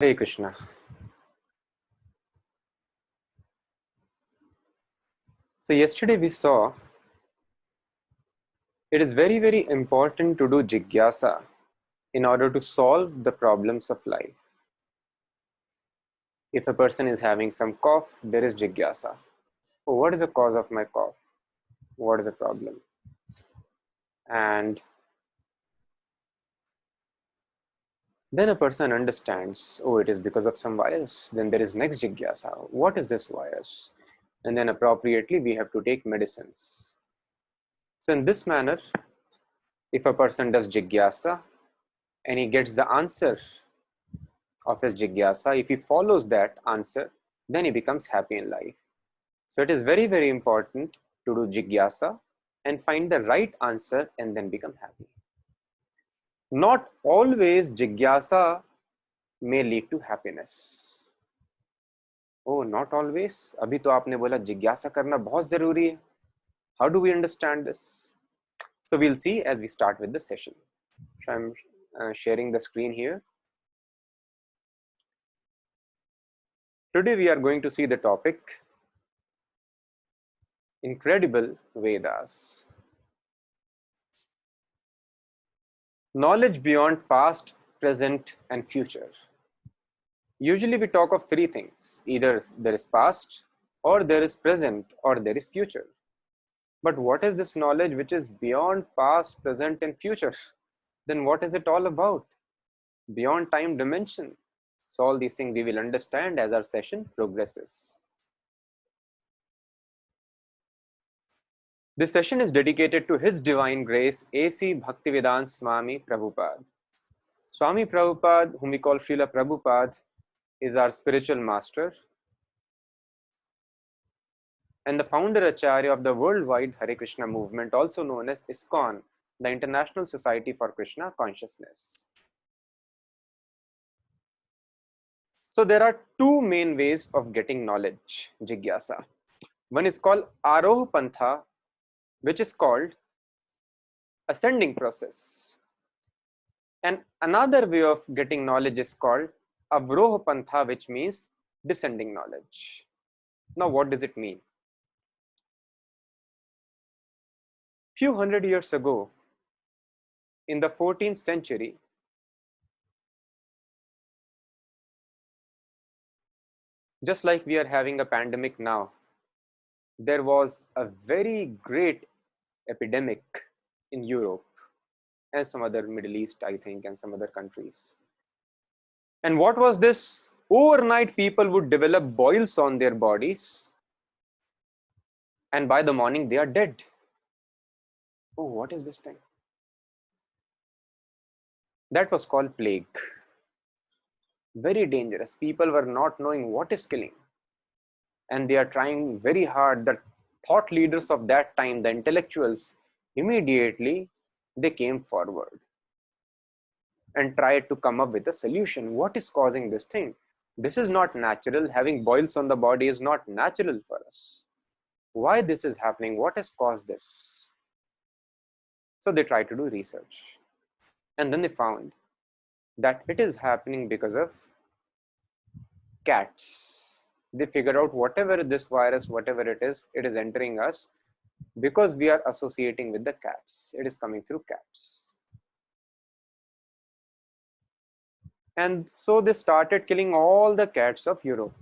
Hare Krishna. So yesterday we saw it is very, very important to do jigyasa in order to solve the problems of life. If a person is having some cough, there is jigyasa. Oh, what is the cause of my cough? What is the problem? And then a person understands, oh, it is because of some virus. Then there is next jigyasa. What is this virus? And then appropriately we have to take medicines. So in this manner, if a person does jigyasa and he gets the answer of his jigyasa, if he follows that answer, then he becomes happy in life. So it is very, very important to do jigyasa and find the right answer and then become happy. Not always jigyasa may lead to happiness. Oh, not always. अभी तो आपने बोला जिज्ञासा करना बहुत जरूरी है. How do we understand this? So we'll see as we start with the session. So I'm sharing the screen here. Today we are going to see the topic Incredible Vedas. Knowledge beyond past, present, and future. Usually we talk of three things. Either there is past, or there is present, or there is future. But what is this knowledge which is beyond past, present, and future? Then what is it all about? Beyond time dimension. So all these things we will understand as our session progresses. This session is dedicated to His Divine Grace, A.C. Bhaktivedanta Swami Prabhupada. Swami Prabhupada, whom we call Srila Prabhupada, is our spiritual master and the founder Acharya of the worldwide Hare Krishna movement, also known as ISKCON, the International Society for Krishna Consciousness. So there are two main ways of getting knowledge, jigyasa. One is called Aroha Pantha, which is called ascending process. And another way of getting knowledge is called Avroha Pantha, which means descending knowledge. Now, what does it mean? Few hundred years ago, in the 14th century, just like we are having a pandemic now, there was a very great epidemic in Europe and some other Middle East, I think, and some other countries. And what was this? Overnight, people would develop boils on their bodies, and by the morning, they are dead. Oh, what is this thing? That was called plague. Very dangerous. People were not knowing what is killing. And they are trying very hard. The thought leaders of that time, the intellectuals, immediately they came forward and tried to come up with a solution. What is causing this thing? This is not natural. Having boils on the body is not natural for us. Why this is happening? What has caused this? So they tried to do research. And then they found that it is happening because of cats. They figured out whatever this virus, whatever it is entering us because we are associating with the cats. It is coming through cats. And so they started killing all the cats of Europe.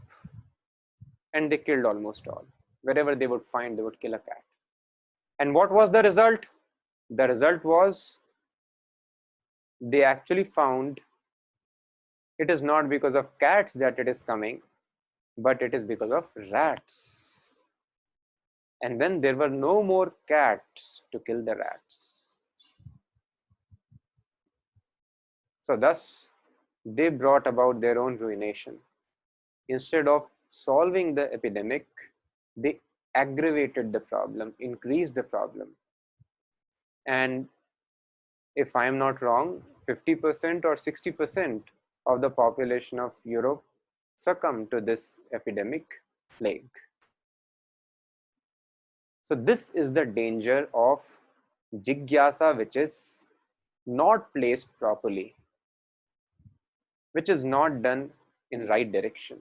And they killed almost all. Wherever they would find, they would kill a cat. And what was the result? The result was they actually found it is not because of cats that it is coming, but it is because of rats. And then there were no more cats to kill the rats. So thus, they brought about their own ruination. Instead of solving the epidemic, they aggravated the problem, increased the problem. And if I am not wrong, 50% or 60% of the population of Europe succumbed to this epidemic plague. So this is the danger of jigyasa, which is not placed properly, which is not done in right direction.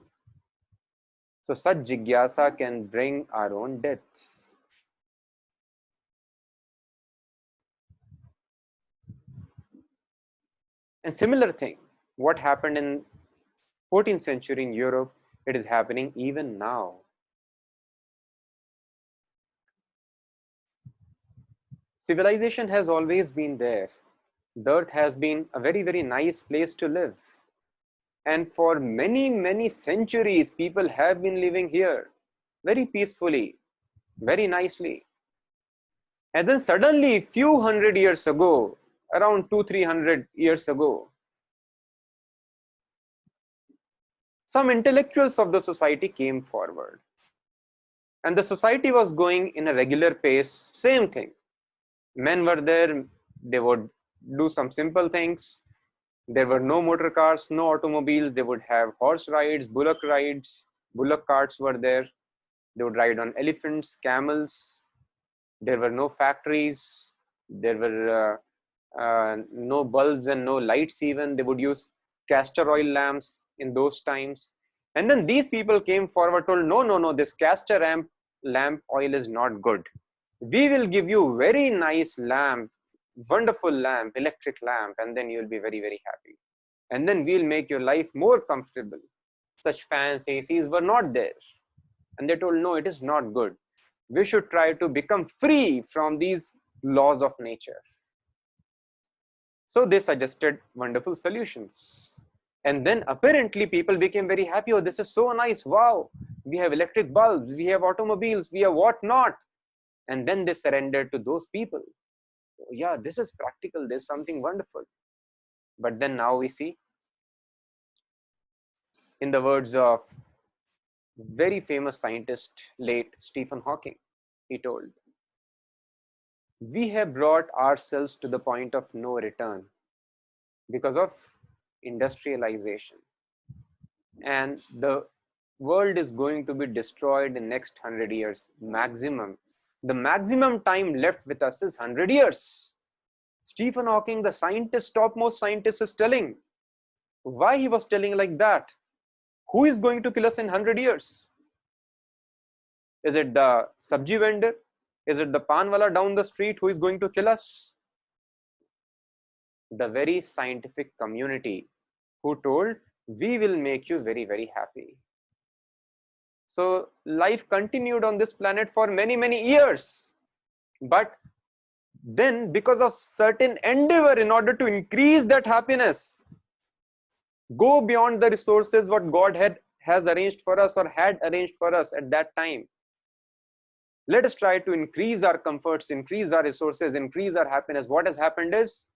So such jigyasa can bring our own death. And similar thing, what happened in 14th century in Europe, it is happening even now. Civilization has always been there. The earth has been a very, very nice place to live. And for many, many centuries, people have been living here very peacefully, very nicely. And then suddenly, few hundred years ago, around 200-300 years ago, some intellectuals of the society came forward. And the society was going in a regular pace, same thing. Men were there, they would do some simple things. There were no motor cars, no automobiles. They would have horse rides, bullock carts were there. They would ride on elephants, camels. There were no factories. There were no bulbs and no lights even. They would use castor oil lamps in those times. And then these people came forward, told, no, no, no, this lamp oil is not good. We will give you very nice lamp, wonderful lamp, electric lamp, and then you'll be very, very happy. And then we'll make your life more comfortable. Such fans, ACs were not there. And they told, no, it is not good. We should try to become free from these laws of nature. So they suggested wonderful solutions. And then apparently people became very happy. Oh, this is so nice. Wow. We have electric bulbs. We have automobiles. We have what not. And then they surrendered to those people. Yeah, this is practical. There's something wonderful. But then now we see, in the words of very famous scientist, late Stephen Hawking, he told, we have brought ourselves to the point of no return because of industrialization. And the world is going to be destroyed in next 100 years maximum. The maximum time left with us is 100 years. Stephen Hawking, the scientist, topmost scientist, is telling. Why he was telling like that? Who is going to kill us in 100 years? Is it the sabji vendor? Is it the panwala down the street who is going to kill us? The very scientific community who told, we will make you very, very happy. So life continued on this planet for many, many years. But then because of certain endeavor in order to increase that happiness, go beyond the resources what God has arranged for us or had arranged for us at that time. Let us try to increase our comforts, increase our resources, increase our happiness. What has happened is,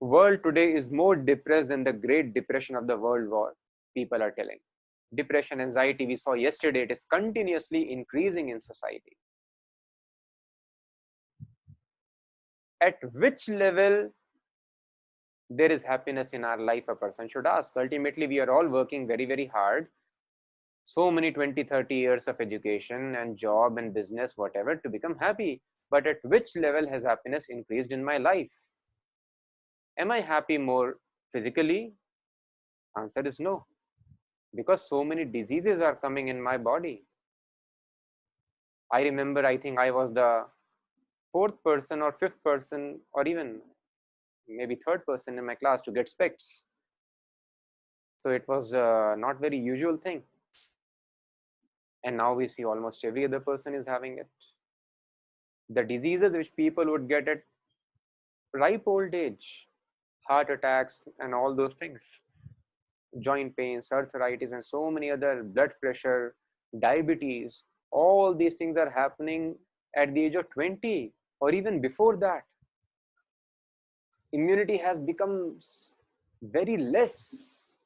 world today is more depressed than the Great Depression of the World War, people are telling. Depression, anxiety, we saw yesterday, it is continuously increasing in society. At which level there is happiness in our life, a person should ask. Ultimately, we are all working very, very hard. So many 20, 30 years of education and job and business, whatever, to become happy. But at which level has happiness increased in my life? Am I happy more physically? Answer is no. Because so many diseases are coming in my body. I remember, I think I was the fourth person or fifth person or even maybe third person in my class to get specs. So it was not very usual thing. And now we see almost every other person is having it. The diseases which people would get at ripe old age, heart attacks and all those things, joint pains, arthritis, and so many other, blood pressure, diabetes, all these things are happening at the age of 20 or even before that. Immunity has become very less.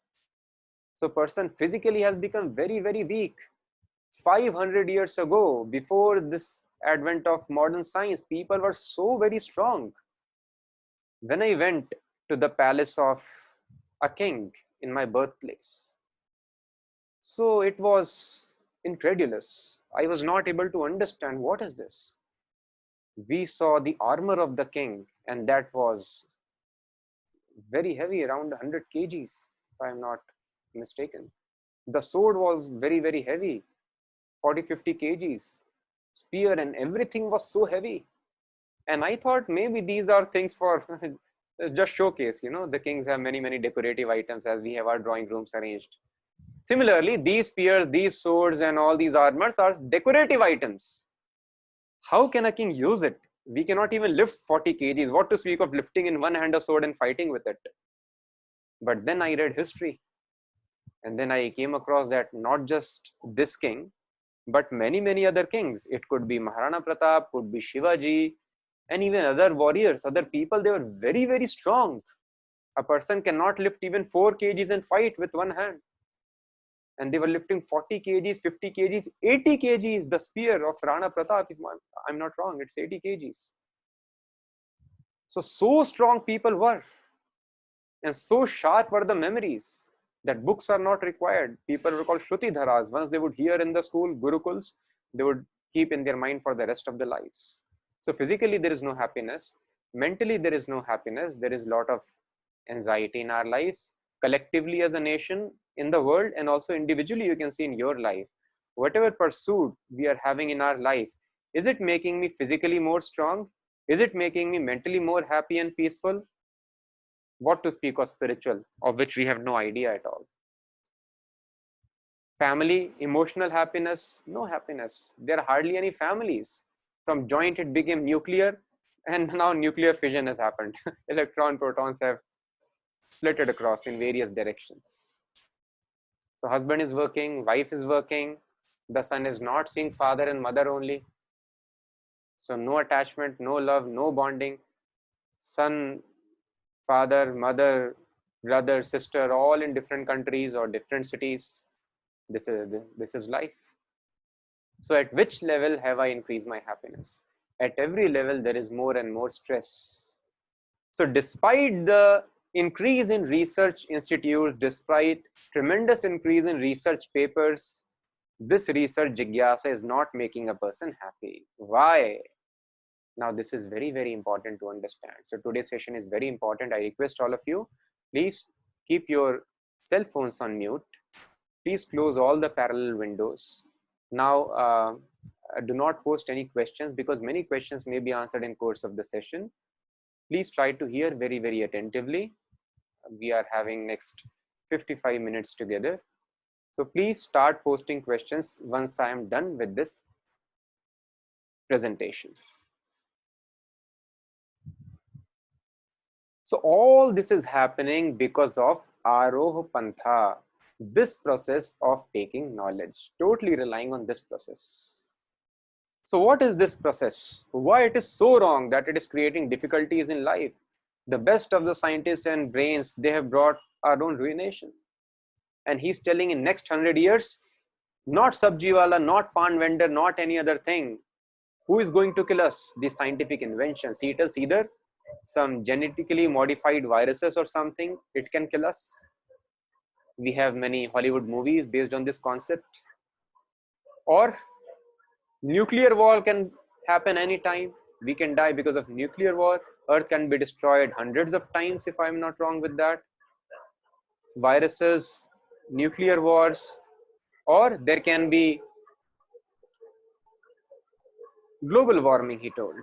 So person physically has become very, very weak. 500 years ago, before this advent of modern science, people were so very strong. When I went to the palace of a king in my birthplace, so it was incredulous. I was not able to understand what is this. We saw the armor of the king, and that was very heavy, around 100 kgs, if I'm not mistaken. The sword was very, very heavy, 40-50 kgs. Spear and everything was so heavy. And I thought maybe these are things for just showcase. The kings have many, many decorative items as we have our drawing rooms arranged. Similarly, these spears, these swords, and all these armors are decorative items. How can a king use it? We cannot even lift 40 kgs. What to speak of lifting in one hand a sword and fighting with it? But then I read history. And then I came across that not just this king, but many, many other kings. It could be Maharana Pratap, could be Shivaji, and even other warriors, other people. They were very, very strong. A person cannot lift even 4 kgs and fight with one hand. And they were lifting 40 kgs, 50 kgs, 80 kgs. The spear of Rana Pratap, if I'm not wrong, it's 80 kgs. So strong people were. And so sharp were the memories that books are not required. People were called Shruti Dharas. Once they would hear in the school, Gurukuls, they would keep in their mind for the rest of their lives. So physically, there is no happiness. Mentally, there is no happiness. There is a lot of anxiety in our lives. Collectively as a nation, in the world, and also individually, you can see in your life. Whatever pursuit we are having in our life, is it making me physically more strong? Is it making me mentally more happy and peaceful? What to speak of spiritual, of which we have no idea at all. Family, emotional happiness, no happiness. There are hardly any families. From joint, it became nuclear, and now nuclear fission has happened. Electron, protons have flitted across in various directions. So husband is working, wife is working, the son is not seeing father and mother only. So no attachment, no love, no bonding. Son, father, mother, brother, sister, all in different countries or different cities. This is life. So at which level have I increased my happiness? At every level, there is more and more stress. So despite the increase in research institutes, despite tremendous increase in research papers, this research jigyasa is not making a person happy. Why? Now, this is very, very important to understand. So today's session is very important. I request all of you, please keep your cell phones on mute. Please close all the parallel windows. Now, do not post any questions because many questions may be answered in course of the session. Please try to hear very, very attentively. We are having next 55 minutes together. So please start posting questions once I am done with this presentation. So all this is happening because of Aroha Pantha, this process of taking knowledge, totally relying on this process. So what is this process? Why it is so wrong that it is creating difficulties in life? The best of the scientists and brains, they have brought our own ruination. And he's telling in next 100 years, not Sabjiwala, not pan vendor, not any other thing. Who is going to kill us? These scientific inventions. He tells either some genetically modified viruses or something, it can kill us. We have many Hollywood movies based on this concept. Or nuclear war can happen anytime. We can die because of nuclear war. Earth can be destroyed hundreds of times if I'm not wrong with that. Viruses, nuclear wars, or there can be global warming, he told.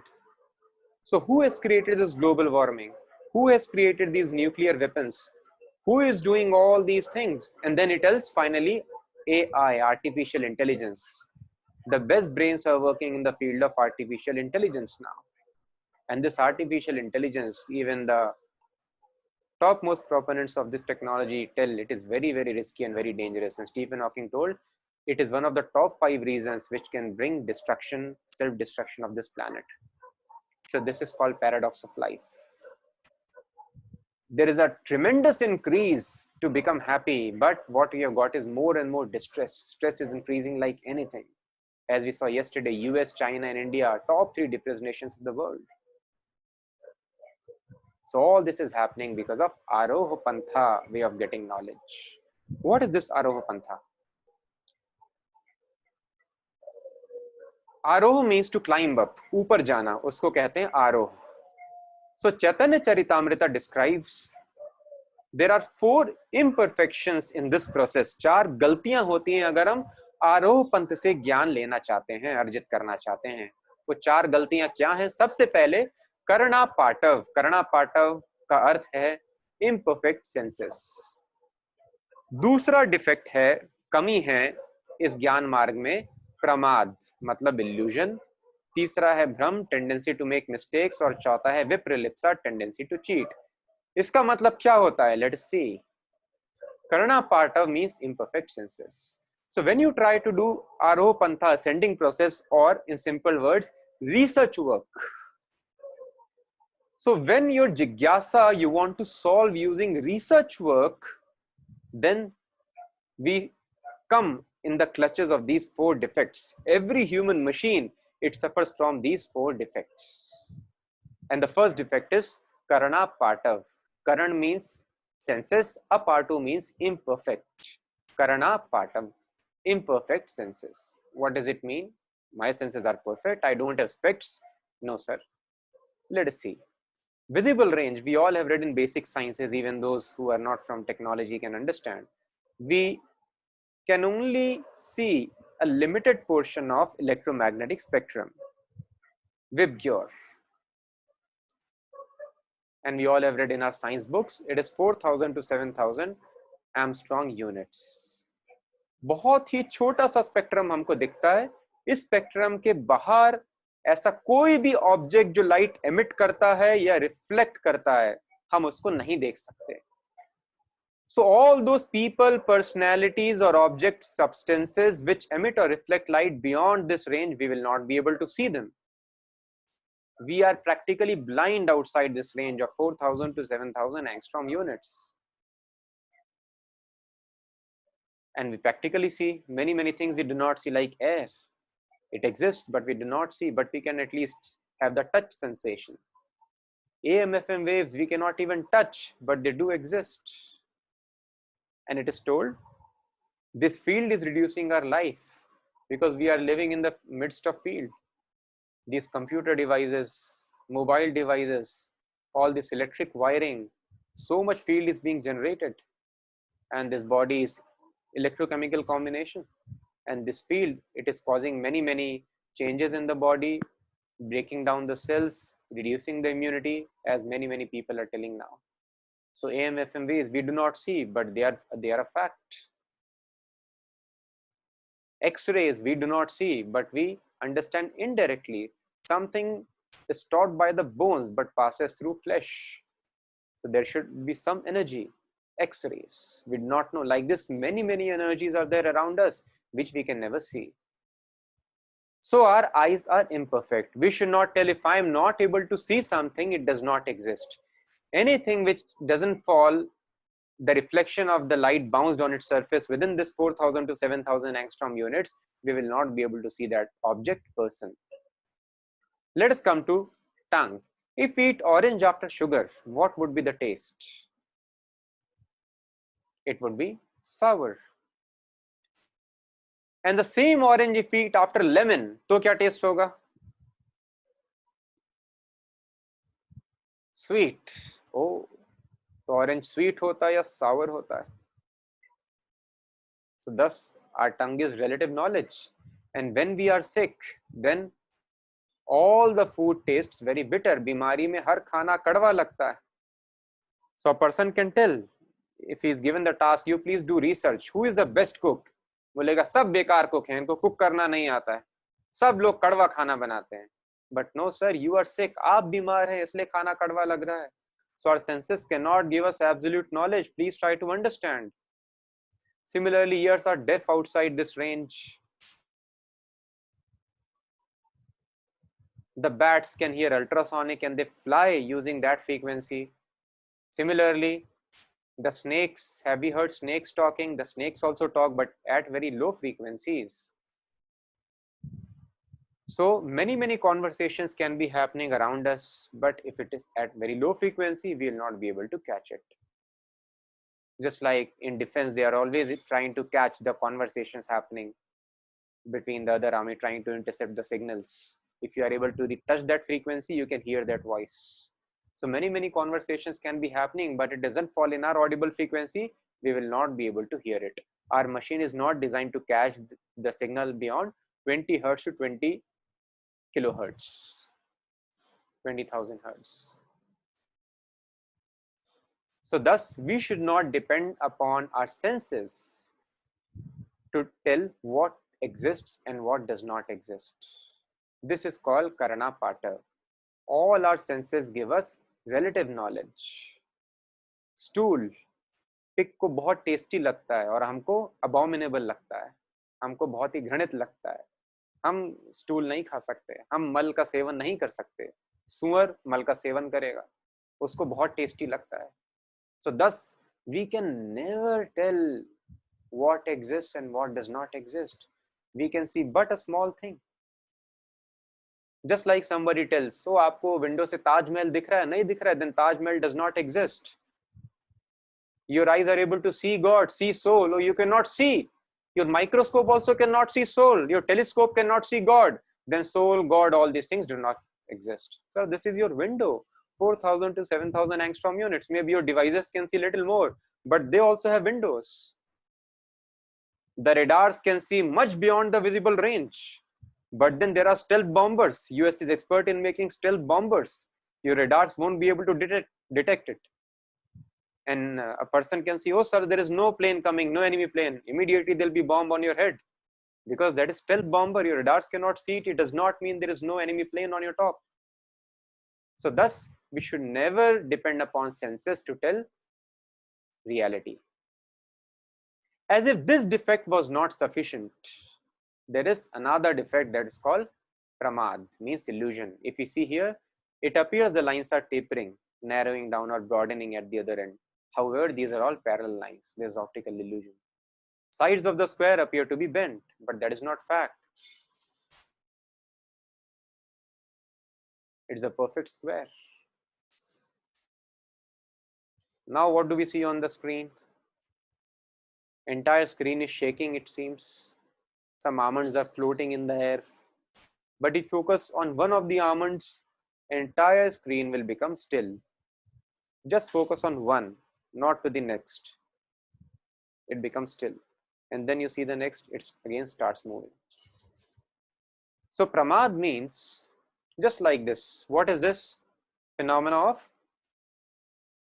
So who has created this global warming? Who has created these nuclear weapons? Who is doing all these things? And then it tells finally AI, artificial intelligence. The best brains are working in the field of artificial intelligence now. And this artificial intelligence, even the topmost proponents of this technology tell it is very, very risky and very dangerous. And Stephen Hawking told it is one of the top 5 reasons which can bring destruction, self-destruction of this planet. So this is called paradox of life. There is a tremendous increase to become happy, but what we have got is more and more distress. Stress is increasing like anything. As we saw yesterday, US, China, and India are top 3 depressed nations of the world. So all this is happening because of Aroha Pantha way of getting knowledge. What is this Aroha Pantha? Aroha means to climb up, ऊपर जाना, उसको कहते हैं आरोह. So Chaitanya Charitamrita describes There are 4 imperfections in this process. 4 गलतियां होती हैं अगर हम आरोह पंथ से ज्ञान लेना चाहते हैं, अर्जित करना चाहते हैं. वो 4 गलतियां क्या हैं? सबसे पहले करना पाटव. करना पाटव का अर्थ है imperfect senses. दूसरा डिफेक्ट है, कमी है इस ज्ञान मार्ग में, प्रमाद मतलब इल्यूजन. तीसरा है भ्रम, टेंडेंसी टू मेक मिस्टेक्स. और चौथा है विप्रलिप्सा, टेंडेंसी टू चीट. इसका मतलब क्या होता है? Let's see. Karana Partha means imperfect senses. So when you try to do Aropantha ascending process, or in simple words, research work. So when your jigyasa you want to solve using research work, then we come in the clutches of these 4 defects. Every human machine, it suffers from these 4 defects. And the first defect is Karana Patav. Karan means senses, Apatu means imperfect. Karana Patav, imperfect senses. What does it mean? My senses are perfect, I don't have specs. No, sir. Let us see. Visible range, we all have read in basic sciences, even those who are not from technology can understand. We can only see a limited portion of electromagnetic spectrum. Vibgyor. And we all have read in our science books, it is 4000 to 7000 Armstrong units. बहुत ही छोटा सा spectrum हमको दिखता है. इस spectrum के बाहर ऐसा कोई भी ऑब्जेक्ट जो लाइट एमिट करता है या रिफ्लेक्ट करता है, हम उसको नहीं देख सकते. So all those people, personalities or objects, substances which emit or reflect light beyond this range, we will not be able to see them. We are practically blind outside this range of 4000 to 7000 angstrom units. And we practically see many things we do not see, like air. It exists, but we do not see, but we can at least have the touch sensation. AM/FM waves we cannot even touch, but they do exist. And it is told this field is reducing our life because we are living in the midst of field. These computer devices, mobile devices, all this electric wiring, so much field is being generated, and this body is electrochemical combination, and this field, it is causing many changes in the body, breaking down the cells, reducing the immunity, as many people are telling now. So AM/FM waves we do not see, but they are a fact. X-rays we do not see, but we understand indirectly. Something is taught by the bones but passes through flesh. So there should be some energy. X-rays we do not know. Like this, many energies are there around us which we can never see. So our eyes are imperfect. We should not tell, if I am not able to see something, it does not exist. Anything which doesn't fall, the reflection of the light bounced on its surface within this 4000 to 7000 angstrom units, we will not be able to see that object, person. Let us come to tongue. If we eat orange after sugar, what would be the taste? It would be sour. And the same orange if we eat after lemon, तो क्या taste होगा? Sweet. Oh, तो orange sweet होता है या sour होता है? So thus our tongue is relative knowledge, and when we are sick, then all the food tastes very bitter. बीमारी में हर खाना कड़वा लगता है. So a person can tell, if he is given the task, you please do research, who is the best cook? बोलेगा सब बेकार cook हैं, इनको कुक करना नहीं आता है, सब लोग कड़वा खाना बनाते हैं. But no sir, you are sick, आप बीमार हैं इसलिए खाना कड़वा लग रहा है. So our senses cannot give us absolute knowledge. Please try to understand. Similarly, ears are deaf outside this range. The bats can hear ultrasonic and they fly using that frequency. Similarly, the snakes, have you heard snakes talking? The snakes also talk, but at very low frequencies. So many conversations can be happening around us, but if it is at very low frequency, we will not be able to catch it. Just like in defense, they are always trying to catch the conversations happening between the other army, trying to intercept the signals. If you are able to touch that frequency, you can hear that voice. So many conversations can be happening, but it doesn't fall in our audible frequency. We will not be able to hear it. Our machine is not designed to catch the signal beyond 20 hertz to 20 kilohertz, 20,000 hertz. So thus, we should not depend upon our senses to tell what exists and what does not exist. This is called Karana Pata. All our senses give us relative knowledge. Stool, पिक को बहुत tasty लगता है और हमको अबॉमिनेबल लगता है, हमको बहुत ही घृणित लगता है. हम स्टूल नहीं खा सकते, हम मल का सेवन नहीं कर सकते. सुअर मल का सेवन करेगा, उसको बहुत टेस्टी लगता है. So thus we can never tell what exists and what does not exist. We can see but a small thing. Just like somebody tells, so आपको विंडो से ताजमहल दिख रहा है? नहीं दिख रहा है, then Taj Mahal does not exist. Your eyes are able to see God, see soul. Oh, you cannot see. Your microscope also cannot see soul. Your telescope cannot see God. Then soul, God, all these things do not exist. So this is your window. 4,000 to 7,000 angstrom units. Maybe your devices can see little more, but they also have windows. The radars can see much beyond the visible range. But then there are stealth bombers. US is expert in making stealth bombers. Your radars won't be able to detect it. And a person can see, oh sir, there is no plane coming, no enemy plane. Immediately there'll be bomb on your head, because that is stealth bomber. Your radars cannot see it. It does not mean there is no enemy plane on your top. So thus, we should never depend upon senses to tell reality. As if this defect was not sufficient, there is another defect that is called pramad, means illusion. If you see here, it appears the lines are tapering, narrowing down or broadening at the other end. However, these are all parallel lines. There is optical illusion. Sides of the square appear to be bent, but that is not fact. It is a perfect square. Now what do we see on the screen? Entire screen is shaking, it seems. Some almonds are floating in the air. But if you focus on one of the almonds, entire screen will become still. Just focus on one, not to the next. It becomes still. And then you see the next, it again starts moving. So pramad means just like this. What is this? Phenomena of,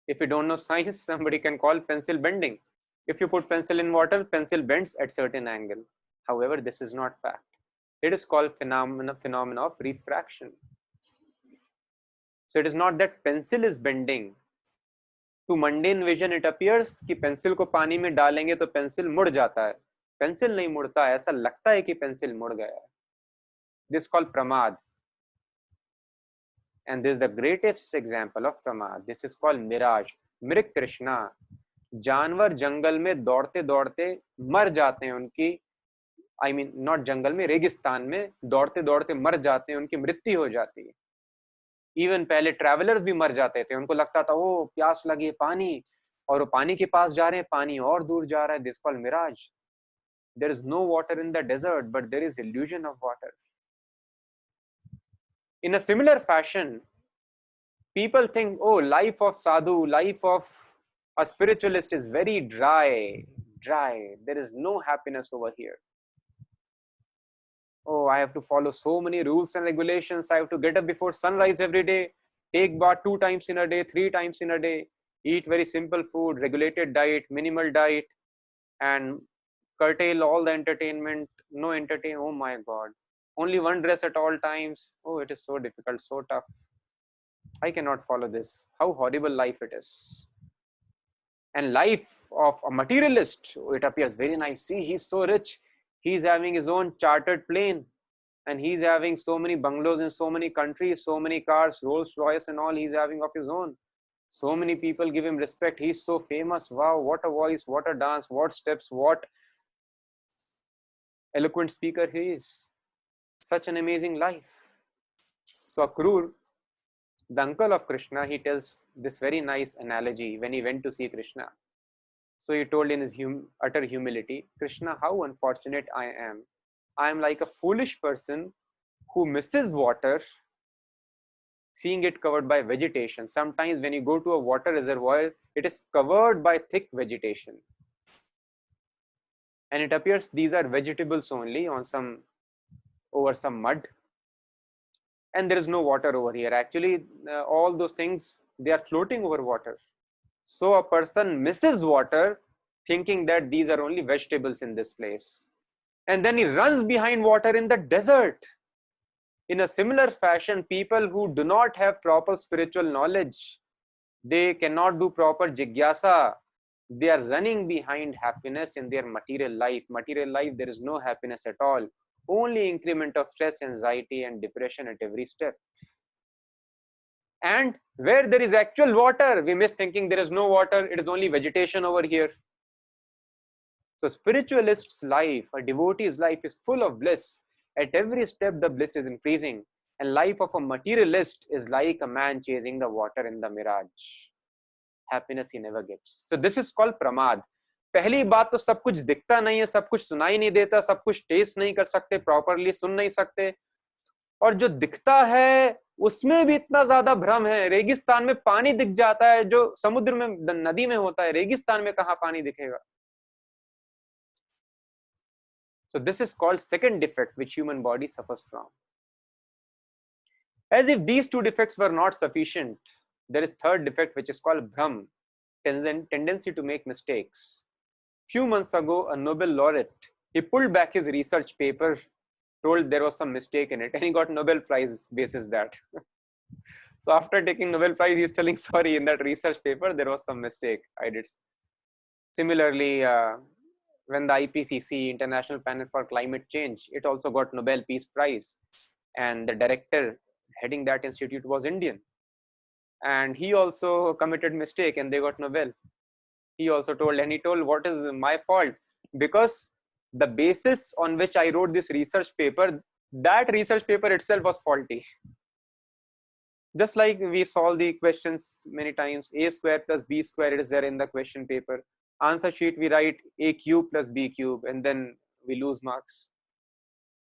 if you don't know science, somebody can call pencil bending. If you put pencil in water, pencil bends at certain angle. However, this is not fact. It is called phenomena of refraction. So it is not that pencil is bending. To mundane vision, it appears कि pencil को पानी में डालेंगे तो pencil मुड़ जाता है. Pencil नहीं मुड़ता है, ऐसा लगता है कि pencil मुड़ गया है. This is called pramad. And this is the greatest example of pramad. This is called mirage. मृग तृष्णा. जानवर जंगल में दौड़ते दौड़ते मर जाते हैं, उनकी I mean not जंगल में, रेगिस्तान में दौड़ते दौड़ते मर जाते हैं, उनकी मृत्यु हो जाती है. इवन पहले ट्रैवलर्स भी मर जाते थे, उनको लगता था ओ प्यास लगी पानी, और वो पानी के पास जा रहे हैं, पानी और दूर जा रहा है. This called mirage. There is no water in the desert, but there is illusion of water. In a similar fashion, people think, oh, life of sadhu, life of a spiritualist is very dry. There is no happiness over here. Oh, I have to follow so many rules and regulations. I have to get up before sunrise every day, take bath 2 times in a day, 3 times in a day, eat very simple food, regulated diet, minimal diet, and curtail all the entertainment, no entertain. Oh my God. Only one dress at all times. Oh, it is so difficult, so tough. I cannot follow this. How horrible life it is. And life of a materialist, oh, it appears very nice. See, he's so rich. He's having his own chartered plane, and he's having so many bungalows in so many countries, so many cars, Rolls Royce and all he's having of his own. So many people give him respect. He's so famous. Wow, what a voice, what a dance, what steps, what eloquent speaker he is. Such an amazing life. So Akrur, the uncle of Krishna, he tells this very nice analogy when he went to see Krishna. So he told in his utter humility, Krishna, how unfortunate I am. I am like a foolish person who misses water, seeing it covered by vegetation. Sometimes when you go to a water reservoir, it is covered by thick vegetation. And it appears these are vegetables only on over some mud. And there is no water over here. Actually, all those things, they are floating over water. So a person misses water thinking that these are only vegetables in this place. And then he runs behind water in the desert. In a similar fashion, people who do not have proper spiritual knowledge, they cannot do proper jigyasa. They are running behind happiness in their material life. Material life, there is no happiness at all. Only increment of stress, anxiety, and depression at every step. And where there is actual water, we miss thinking there is no water, it is only vegetation over here. So spiritualist's life, a devotee's life is full of bliss. At every step, the bliss is increasing. And life of a materialist is like a man chasing the water in the mirage. Happiness he never gets. So this is called pramad. पहली बात तो सब कुछ दिखता नहीं है, सब कुछ सुनाई नहीं देता, सब कुछ टेस्ट नहीं कर सकते, प्रॉपरली सुन नहीं सकते, और जो दिखता है उसमें भी इतना ज्यादा भ्रम है. रेगिस्तान में पानी दिख जाता है जो समुद्र में, नदी में होता है. रेगिस्तान में कहां पानी दिखेगा? So this is called second defect which human body suffers from. As if these two defects were not sufficient, there is third defect which is called bhram, tendency to make mistakes. Few months ago, a Nobel laureate, he pulled back his research paper, told there was some mistake in it, and he got Nobel Prize basis that. So after taking Nobel Prize, he's telling, sorry, in that research paper, there was some mistake. I did. Similarly, when the IPCC, International Panel for Climate Change, it also got Nobel Peace Prize. And the director heading that institute was Indian. And he also committed mistake and they got Nobel. He also told, and he told, what is my fault? Because the basis on which I wrote this research paper, that research paper itself was faulty. Just like we solve the questions many times, a square plus b square, it is there in the question paper. Answer sheet, we write a cube plus b cube, and then we lose marks.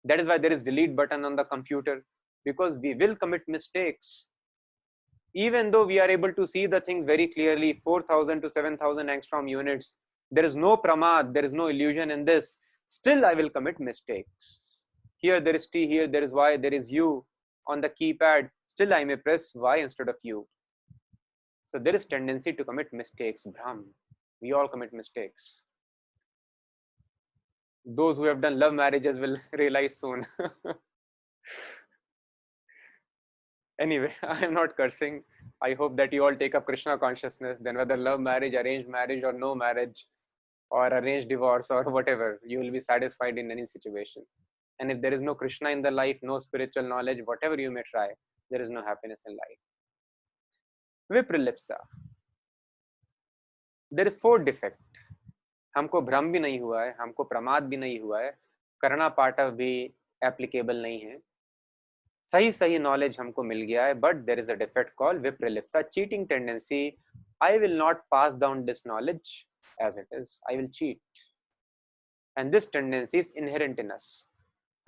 That is why there is delete button on the computer, because we will commit mistakes. Even though we are able to see the things very clearly, 4,000 to 7,000 angstrom units, there is no pramad, there is no illusion in this. Still, I will commit mistakes. Here there is T, here there is Y, there is U on the keypad. Still, I may press Y instead of U. So there is tendency to commit mistakes. Bhram. We all commit mistakes. Those who have done love marriages will realize soon. Anyway, I am not cursing. I hope that you all take up Krishna consciousness. Then whether love marriage, arranged marriage, or no marriage, or arranged divorce, or whatever, you will be satisfied in any situation. And if there is no Krishna in the life, no spiritual knowledge, whatever you may try, there is no happiness in life. Vipralipsa. There is fourth defect. हमको भ्रम भी नहीं हुआ है, हमको प्रमाद भी नहीं हुआ है, करना पाठव भी एप्लीकेबल नहीं है, सही सही नॉलेज हमको मिल गया है, but there is a defect called vipralipsa, cheating tendency. I will not pass down this knowledge as it is. I will cheat. And this tendency is inherent in us.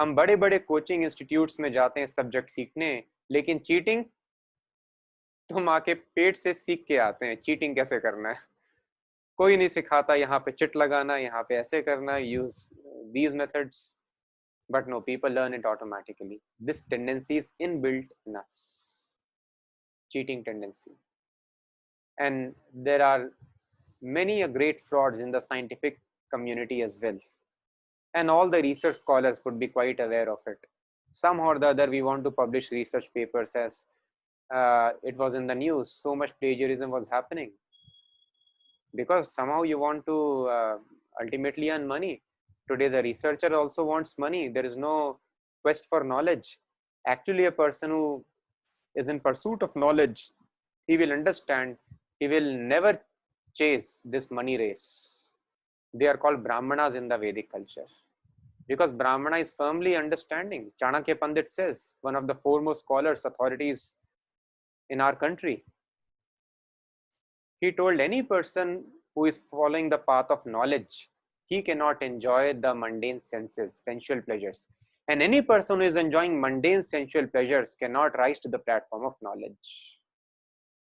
हम बड़े बड़े कोचिंग इंस्टीट्यूट्स में जाते हैं subject सीखने, लेकिन cheating तो माँ के पेट से सीख के आते हैं. चीटिंग कैसे करना है कोई नहीं सिखाता. यहाँ पे चिट लगाना, यहाँ पे ऐसे करना, use these methods. But no, people learn it automatically. This tendency is inbuilt in us. Cheating tendency. And there are many great frauds in the scientific community as well. And all the research scholars would be quite aware of it. Somehow or the other, we want to publish research papers as it was in the news. So much plagiarism was happening. Because somehow you want to ultimately earn money. Today, the researcher also wants money. There is no quest for knowledge. Actually, a person who is in pursuit of knowledge, he will understand, he will never chase this money race. They are called Brahmanas in the Vedic culture. Because Brahmana is firmly understanding. Chanakya Pandit says, one of the foremost scholars, authorities in our country. He told any person who is following the path of knowledge, he cannot enjoy the mundane senses, sensual pleasures. And any person who is enjoying mundane sensual pleasures cannot rise to the platform of knowledge.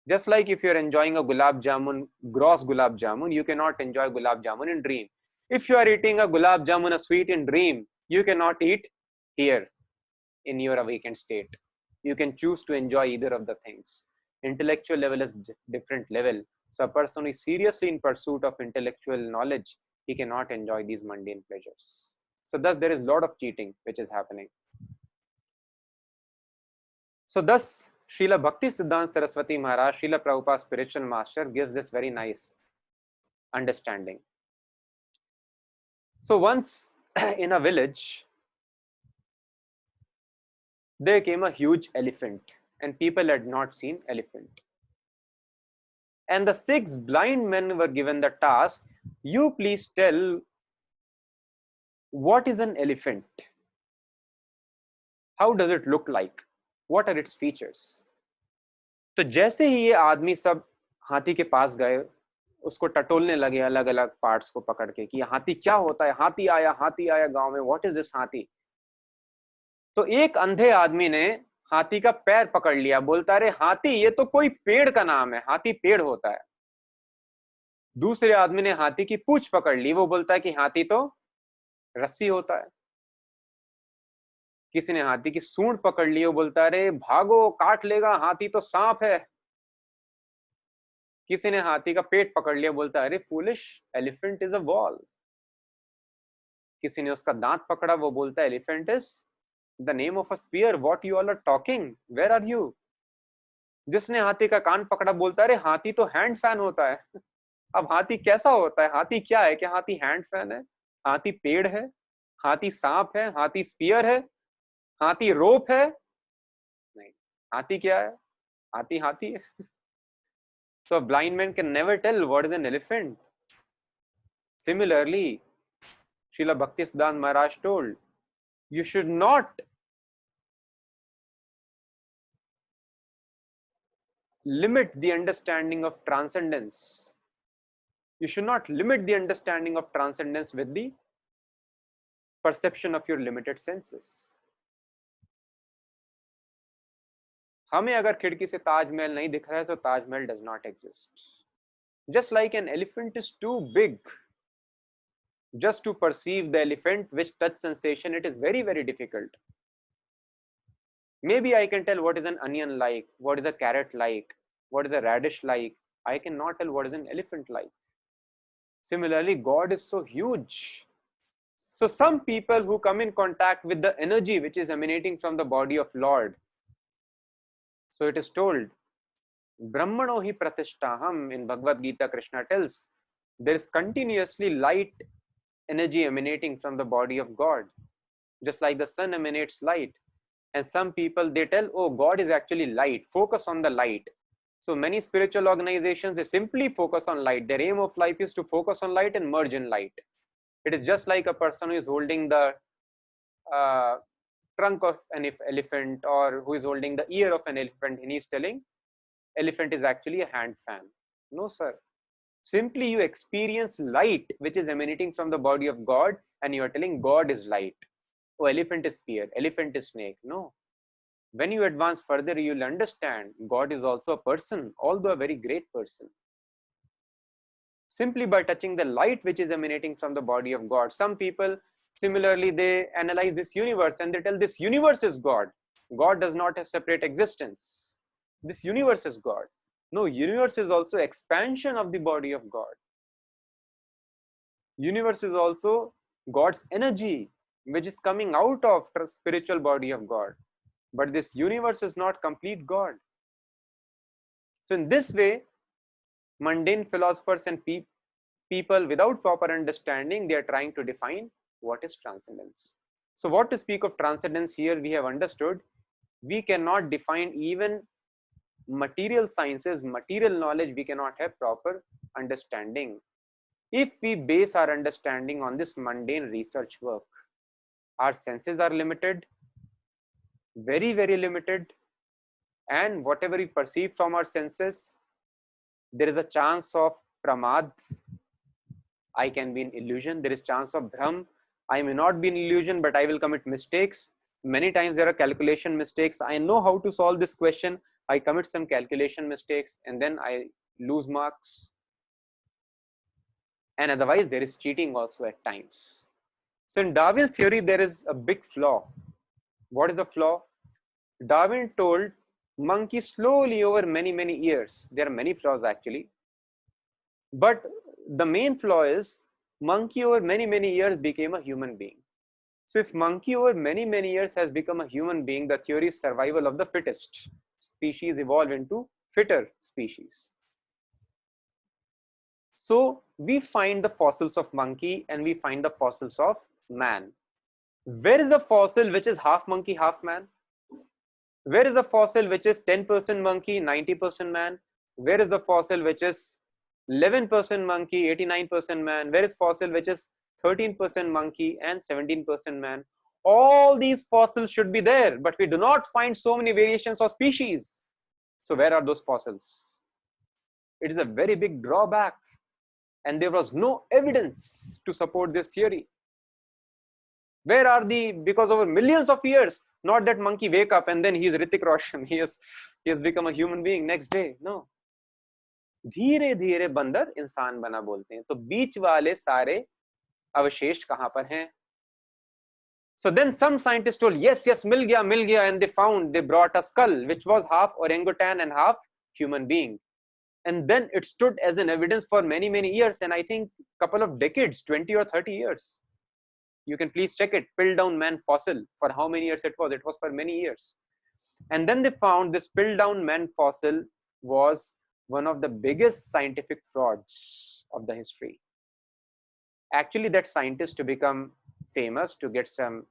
Just like if you're enjoying a gulab jamun, gross gulab jamun, you cannot enjoy gulab jamun in dream. If you are eating a gulab jamun, a sweet in dream, you cannot eat here in your awakened state. You can choose to enjoy either of the things. Intellectual level is different level. So a person who is seriously in pursuit of intellectual knowledge, he cannot enjoy these mundane pleasures. So thus there is a lot of cheating which is happening. So thus Srila Bhakti Siddhanta Saraswati Maharaj, Srila Prabhupada's spiritual master, gives this very nice understanding. So once in a village, there came a huge elephant, and people had not seen elephant. And the 6 blind men were given the task, you please tell what is an elephant? How does it look like? What are its features? तो जैसे ही ये आदमी सब हाथी के पास गए, उसको टटोलने लगे अलग अलग पार्ट्स को पकड़ के कि हाथी क्या होता है, हाथी आया गांव में, व्हाट इज दिस हाथी. तो एक अंधे आदमी ने हाथी का पैर पकड़ लिया, बोलता है हाथी ये तो कोई पेड़ का नाम है, हाथी पेड़ होता है. दूसरे आदमी ने हाथी की पूंछ पकड़ ली, वो बोलता है कि हाथी तो रस्सी होता है. किसी ने हाथी की सूंड पकड़ ली, वो बोलता है भागो काट लेगा, हाथी तो सांप है. किसी ने हाथी का पेट पकड़ लिया, बोलता है अरे foolish, elephant is a wall. किसी ने उसका दांत पकड़ा, वो बोलता है elephant is the name of a spear, what you all are talking, where are you. जिसने हाथी का कान पकड़ा, बोलता है अरे हाथी तो हैंड फैन होता है. अब हाथी कैसा होता है, हाथी क्या है, क्या हाथी हैंड फैन है, हाथी पेड़ है, हाथी सांप है, हाथी स्पीयर है, हाथी रोप है? नहीं, हाथी क्या है, हाथी हाथी है. So a blind man can never tell what is an elephant. Similarly, Srila Bhaktisiddhanta Maharaj told, you should not limit the understanding of transcendence. You should not limit the understanding of transcendence with the perception of your limited senses. हमें अगर खिड़की से ताजमहल नहीं दिख रहा है, तो Taj Mahal does not exist. Just like an elephant is too big just to perceive the elephant which touch sensation, it is very, very difficult. Maybe I can tell what is an onion like, what is a carrot like, what is a radish like. I cannot tell what is an elephant like. Similarly, God is so huge. So some people who come in contact with the energy which is emanating from the body of Lord. So it is told, Brahmano hi pratishtaham, in Bhagavad Gita, Krishna tells, there is continuously light energy emanating from the body of God, just like the sun emanates light. And some people, they tell, oh, God is actually light, focus on the light. So many spiritual organizations, they simply focus on light. Their aim of life is to focus on light and merge in light. It is just like a person who is holding the trunk of an elephant, or who is holding the ear of an elephant, and he is telling elephant is actually a hand fan. No, sir. Simply you experience light which is emanating from the body of God, and you are telling God is light. Oh, elephant is spear, elephant is snake. No. When you advance further, you will understand God is also a person, although a very great person. Simply by touching the light which is emanating from the body of God. Some people, similarly, they analyze this universe and they tell this universe is God. God does not have separate existence. This universe is God. No, universe is also expansion of the body of God. Universe is also God's energy which is coming out of the spiritual body of God. But this universe is not complete God. So in this way, mundane philosophers and people without proper understanding, they are trying to define what is transcendence. So what to speak of transcendence here, we have understood. We cannot define even material sciences, material knowledge, we cannot have proper understanding if we base our understanding on this mundane research work. Our senses are limited, very, very limited, and whatever we perceive from our senses, there is a chance of pramad. I can be in illusion. There is chance of bhram. I may not be an illusion, but I will commit mistakes. Many times there are calculation mistakes. I know how to solve this question. I commit some calculation mistakes and then I lose marks. And otherwise, there is cheating also at times. So in Darwin's theory, there is a big flaw. What is the flaw? Darwin told monkey slowly over many years. There are many flaws actually. But the main flaw is monkey over many years became a human being. So if monkey over many years has become a human being, the theory is survival of the fittest. Species evolve into fitter species. So we find the fossils of monkey and we find the fossils of man. Where is the fossil which is half monkey, half man? Where is the fossil which is 10% monkey, 90% man? Where is the fossil which is 11% monkey, 89% man? Where is fossil which is 13% monkey and 17% man? All these fossils should be there, but we do not find so many variations of species. So where are those fossils? It is a very big drawback, and there was no evidence to support this theory. Where are the, because over millions of years, not that monkey wake up and then he is Hrithik Roshan, he has become a human being next day. No. धीरे धीरे बंदर इंसान बना बोलते हैं. तो बीच वाले सारे अवशेष कहां पर हैं? So then some scientists told, yes, मिल गया, and they brought a skull which was half orangutan and half human being. And then it stood as an evidence for many years, and I think couple of decades, 20 or 30 years. You can please check it, Piltdown man fossil. For how many years it was? It was for many years. And then they found this Piltdown man fossil was one of the biggest scientific frauds of the history. Actually, that scientist, to become famous, to get some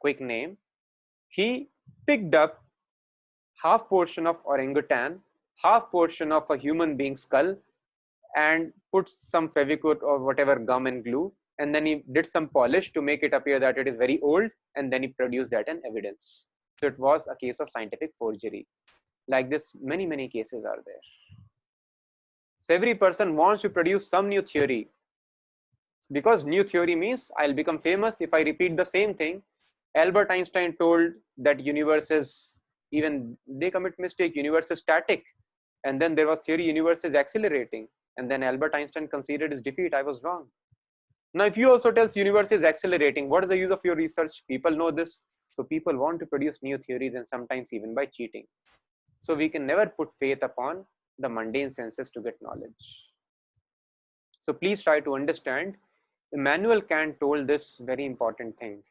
quick name, he picked up half portion of orangutan, half portion of a human being skull, and put some Fevikwik or whatever gum and glue, and then he did some polish to make it appear that it is very old, and then he produced that in evidence. So it was a case of scientific forgery. Like this, many cases are there. So every person wants to produce some new theory, because new theory means I'll become famous if I repeat the same thing. Albert Einstein told that universe is, even they commit mistake, universe is static, and then there was theory universe is accelerating, and then Albert Einstein conceded his defeat. I was wrong. Now if you also tell universe is accelerating, what is the use of your research? People know this. So people want to produce new theories, and sometimes even by cheating. So we can never put faith upon the mundane senses to get knowledge. So please try to understand. Immanuel Kant told this very important thing.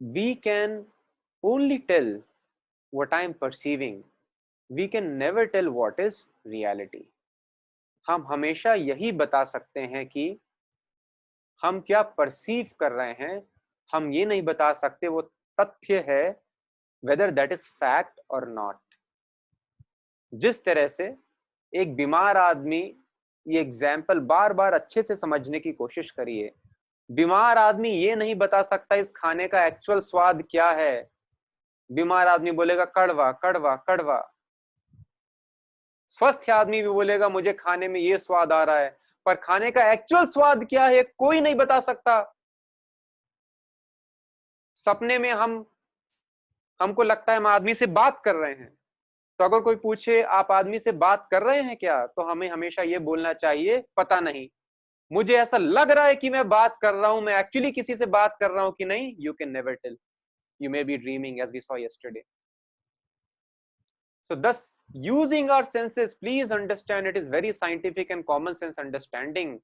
We can only tell what I am perceiving. We can never tell what is reality. हम हमेशा यही बता सकते हैं कि हम क्या perceive कर रहे हैं. हम ये नहीं बता सकते वो तथ्य है, whether that is fact or not. जिस तरह से एक बीमार आदमी, ये एग्जाम्पल बार बार अच्छे से समझने की कोशिश करिए. बीमार आदमी ये नहीं बता सकता इस खाने का एक्चुअल स्वाद क्या है. बीमार आदमी बोलेगा कड़वा कड़वा कड़वा. स्वस्थ आदमी भी बोलेगा मुझे खाने में ये स्वाद आ रहा है, पर खाने का एक्चुअल स्वाद क्या है कोई नहीं बता सकता. सपने में हमको लगता है हम आदमी से बात कर रहे हैं, तो अगर कोई पूछे आप आदमी से बात कर रहे हैं क्या, तो हमें हमेशा ये बोलना चाहिए पता नहीं, मुझे ऐसा लग रहा है कि मैं बात कर रहा हूं, मैं एक्चुअली किसी से बात कर रहा हूं कि नहीं. You can never tell. You may be dreaming, as we saw yesterday. So thus, using our senses, please understand it is very scientific and common sense understanding.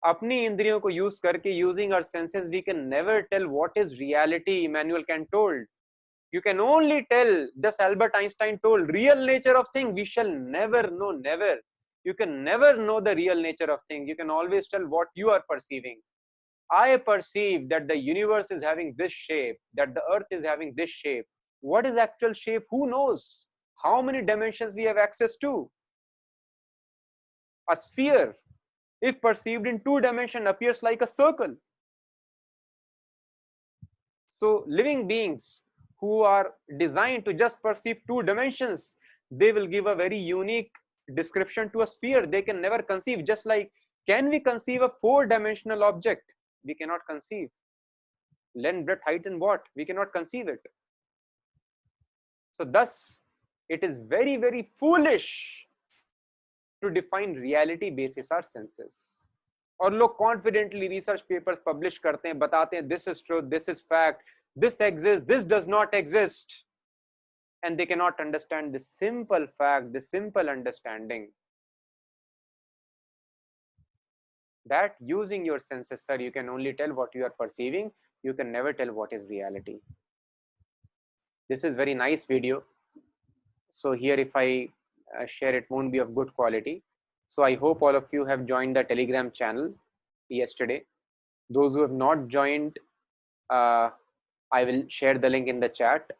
अपनी इंद्रियों को यूज करके, using our senses, we can never tell what is reality. Immanuel Kant told. You can only tell, just Albert Einstein told, real nature of things. We shall never know, never. You can never know the real nature of things. You can always tell what you are perceiving. I perceive that the universe is having this shape, that the earth is having this shape. What is actual shape? Who knows? How many dimensions we have access to? A sphere, if perceived in 2 dimensions, appears like a circle. So living beings who are designed to just perceive 2 dimensions, They will give a very unique description to a sphere they can never conceive. Just like, can we conceive a four-dimensional object? We cannot conceive. Length, breadth, height, and what? We cannot conceive it. So thus, it is very, very foolish to define reality basis our senses. और लोग confidently research papers publish करते हैं, बताते हैं this is truth, this is fact, this exists, this does not exist, and they cannot understand this simple fact, this simple understanding that using your senses, sir, you can only tell what you are perceiving, you can never tell what is reality. This is very nice video. So here if I share, it won't be of good quality. So I hope all of you have joined the Telegram channel yesterday. Those who have not joined, I will share the link in the chat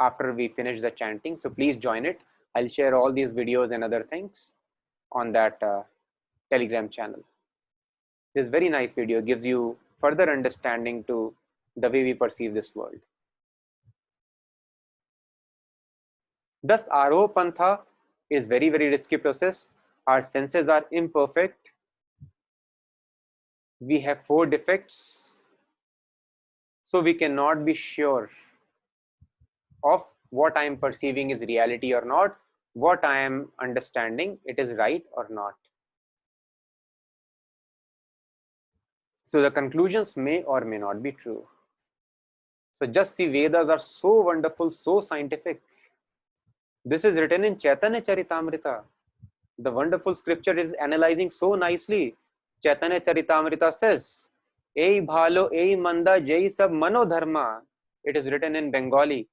after we finish the chanting. So please join it. I'll share all these videos and other things on that Telegram channel. This very nice video gives you further understanding to the way we perceive this world. Thus, Aroha Pantha is very, very risky process. Our senses are imperfect. We have 4 defects. So we cannot be sure of what I am perceiving is reality or not, what I am understanding, it is right or not. So the conclusions may or may not be true. So just see, Vedas are so wonderful, so scientific. This is written in Chaitanya Charitamrita. The wonderful scripture is analyzing so nicely. Chaitanya Charitamrita says, Ei bhalo, ei manda, jai sab mano dharma. It is written in Bengali.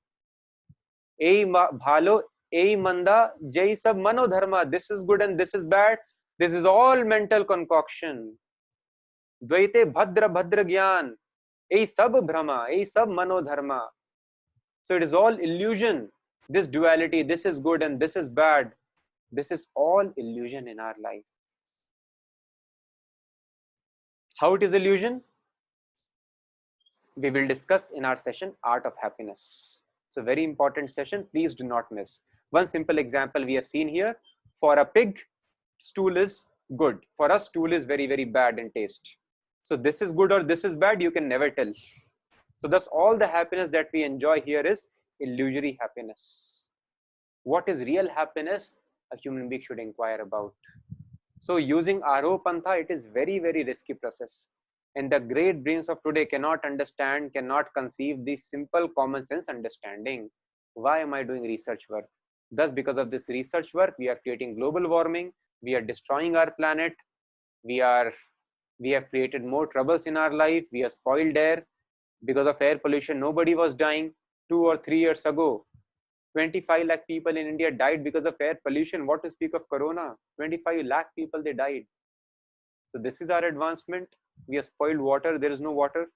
Ei bhalo, ei manda, jai sab mano dharma. This is good and this is bad. This is all mental concoction. Dvaite bhadra bhadra gyan. Ei sab brahma, ei sab mano dharma. So it is all illusion. This duality, this is good and this is bad. This is all illusion in our life. How it is illusion? We will discuss in our session, Art of Happiness. So very important session, please do not miss. One simple example we have seen here. For a pig, stool is good. For us, stool is very, very bad in taste. So this is good or this is bad, you can never tell. So thus all the happiness that we enjoy here is illusory happiness. What is real happiness? A human being should inquire about. So using Aroha Pantha, it is very, very risky process. And the great brains of today cannot understand, cannot conceive the simple common sense understanding. Why am I doing research work? Thus, because of this research work, we are creating global warming. We are destroying our planet. We have created more troubles in our life. We have spoiled air. Because of air pollution, nobody was dying. 2 or 3 years ago, 25 lakh people in India died because of air pollution. What to speak of corona? 25 lakh people, they died. So this is our advancement. We have spoiled water. There is no water.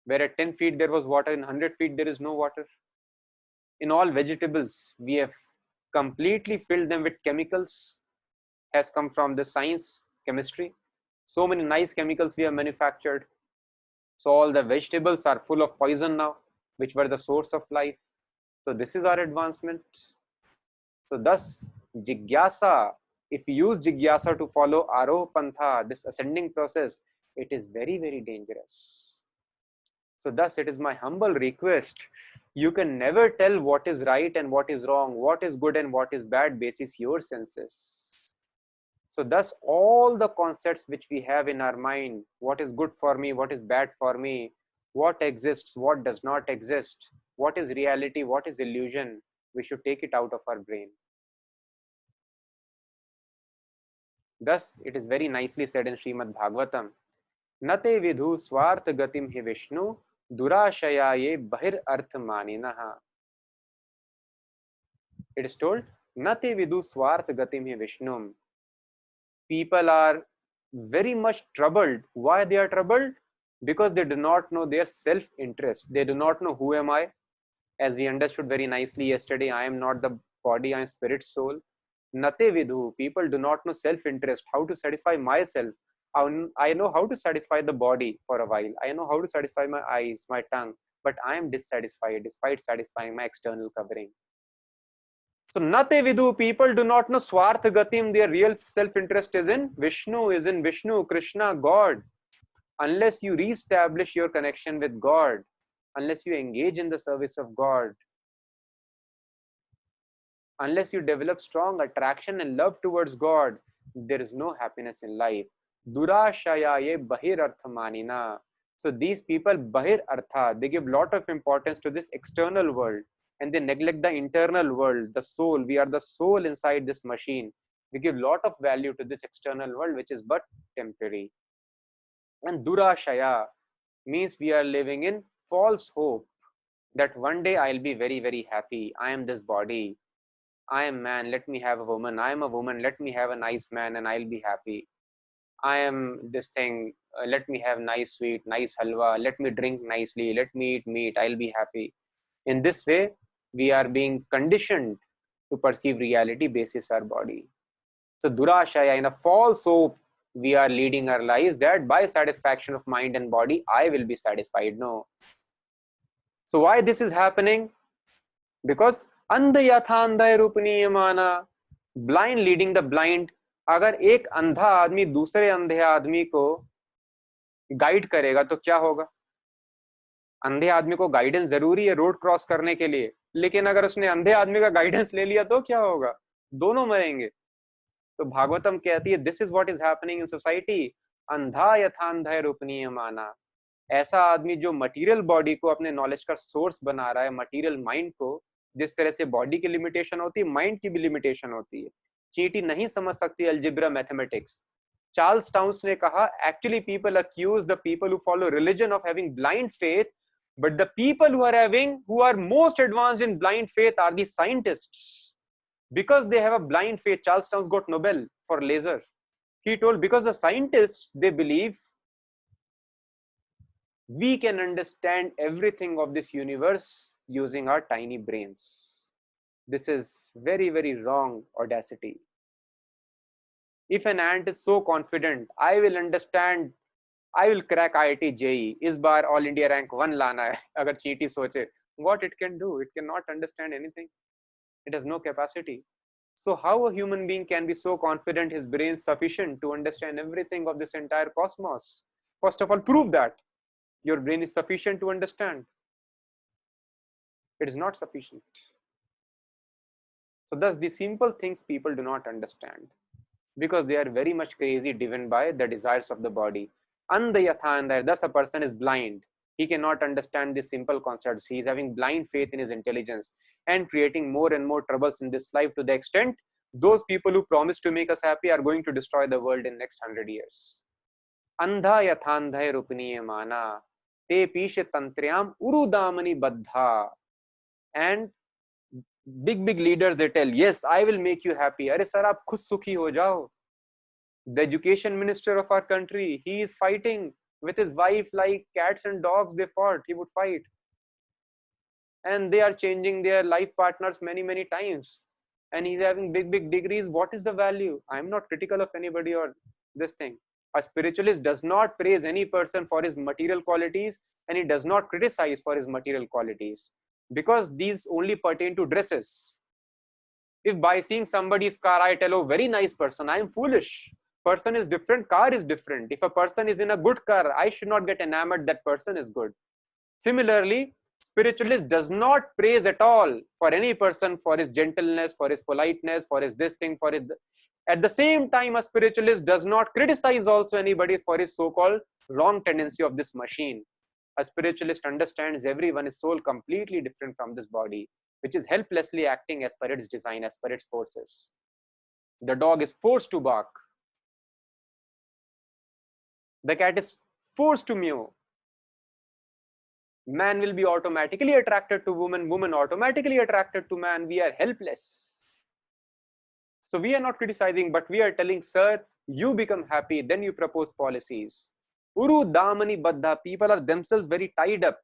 Where at 10 feet there was water, in 100 feet there is no water. In all vegetables, we have completely filled them with chemicals. Has come from the science, chemistry. So many nice chemicals we have manufactured. So all the vegetables are full of poison now, which were the source of life. So this is our advancement. So thus, jigyasa, if you use jigyasa to follow Aroha Pantha, this ascending process, it is very, very dangerous. So thus, it is my humble request. You can never tell what is right and what is wrong, what is good and what is bad, basis your senses. So thus, all the concepts which we have in our mind, what is good for me, what is bad for me, what exists, what does not exist, what is reality, what is illusion, we should take it out of our brain. Thus, it is very nicely said in Srimad Bhagavatam, Nate vidhu swartha gatim hi Vishnu, durashayaye bahir arth maninaha. It is told, Nate vidhu swartha gatim hi Vishnu. People are very much troubled. Why they are troubled? Because they do not know their self-interest. They do not know who am I. As we understood very nicely yesterday, I am not the body, I am spirit, soul. Nate vidhu. People do not know self-interest, how to satisfy myself. I know how to satisfy the body for a while. I know how to satisfy my eyes, my tongue, but I am dissatisfied despite satisfying my external covering. So Nate Vidu, people do not know Swartha Gatim, their real self-interest is in Vishnu, Krishna, God. Unless you reestablish your connection with God, unless you engage in the service of God, unless you develop strong attraction and love towards God, there is no happiness in life. Durashayaye bahir arthamanina. So these people, bahir artha, they give lot of importance to this external world and they neglect the internal world, the soul. We are the soul inside this machine. We give lot of value to this external world, which is but temporary. And durashaya means we are living in false hope that one day I'll be very, very happy. I am this body. I am man, let me have a woman. I am a woman, let me have a nice man and I'll be happy. I am this thing, let me have nice sweet, nice halwa, let me drink nicely, let me eat meat, I'll be happy. In this way, we are being conditioned to perceive reality basis our body. So durashaya, in a false hope, we are leading our lives that by satisfaction of mind and body, I will be satisfied. No. So why this is happening? Because अंध यथा अंधे रूपनीयमाना, blind leading the blind. अगर एक अंधा आदमी दूसरे अंधे आदमी को गाइड करेगा तो क्या होगा? अंधे आदमी को गाइडेंस जरूरी है रोड क्रॉस करने के लिए, लेकिन अगर उसने अंधे आदमी का गाइडेंस ले लिया तो क्या होगा? दोनों मरेंगे. तो भागवतम कहती है this is what is happening in society. अंधा यथा अंधे रूपनीयमाना. ऐसा आदमी जो मटेरियल बॉडी को अपने नॉलेज का सोर्स बना रहा है, मटेरियल माइंड को, जिस तरह से बॉडी की लिमिटेशन होती है, माइंड की भी लिमिटेशन होती है. चींटी नहीं समझ सकती अलजेब्रा मैथमेटिक्स. चार्ल्स टाउन्स ने कहा actually people accuse the people who follow religion of having blind faith, but the people who are most advanced in blind faith are the scientists, because they have a blind faith. Charles Towns got Nobel for laser. He told because the scientists, they believe we can understand everything of this universe using our tiny brains. This is very, very wrong audacity. If an ant is so confident, I will understand, I will crack IIT JEE, इस बार all India rank 1 लाना है, अगर चींटी सोचे, what it can do? It cannot understand anything. It has no capacity. So how a human being can be so confident his brain is sufficient to understand everything of this entire cosmos? First of all, prove that your brain is sufficient to understand. It is not sufficient. So thus the simple things people do not understand because they are very much crazy, driven by the desires of the body. Andayatha, thus a person is blind. He cannot understand these simple concepts. He is having blind faith in his intelligence and creating more and more troubles in this life, to the extent those people who promise to make us happy are going to destroy the world in next 100 years. Andha yathandhay rupniyamana te pishe tantriyam urudamani baddha. And big leaders, they tell, yes, I will make you happy. Arey sir, aap khud sukhi ho jao. The education minister of our country, he is fighting with his wife like cats and dogs. They fought, he would fight, and they are changing their life partners many times, and he's having big degrees. What is the value? I'm not critical of anybody or this thing. A spiritualist does not praise any person for his material qualities, and he does not criticize for his material qualities, because these only pertain to dresses. If by seeing somebody's car I tell, oh, very nice person, I am foolish. Person is different, car is different. If a person is in a good car, I should not get enamored that person is good. Similarly, spiritualist does not praise at all for any person for his gentleness, for his politeness, for his this thing, for his. At the same time, a spiritualist does not criticize also anybody for his so-called wrong tendency of this machine. A spiritualist understands everyone is soul completely different from this body, which is helplessly acting as per its design, as per its forces. The dog is forced to bark. The cat is forced to meow. Man will be automatically attracted to woman, woman automatically attracted to man. We are helpless. So we are not criticizing, but we are telling, sir, you become happy, then you propose policies. Uru damani baddha, people are themselves very tied up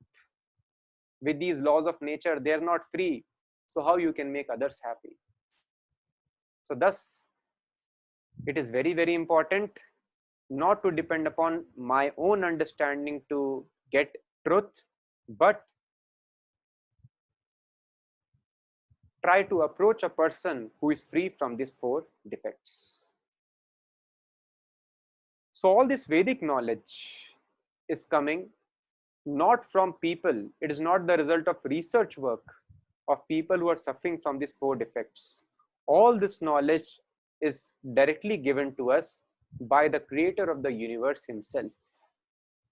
with these laws of nature. They are not free. So how you can make others happy? So thus, it is very important not to depend upon my own understanding to get truth, but try to approach a person who is free from these four defects. So all this Vedic knowledge is coming not from people. It is not the result of research work of people who are suffering from these four defects. All this knowledge is directly given to us by the creator of the universe himself.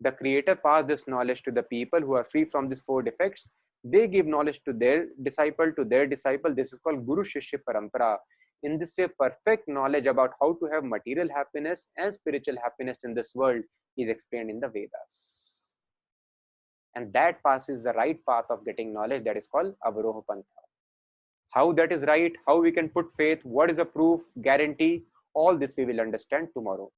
The creator passed this knowledge to the people who are free from these four defects. They give knowledge to their disciple, This is called Guru Shishya Parampara. In this way, perfect knowledge about how to have material happiness and spiritual happiness in this world is explained in the Vedas. And that passes the right path of getting knowledge, that is called Avaroha Pantha. How that is right, how we can put faith, what is a proof, guarantee, all this we will understand tomorrow.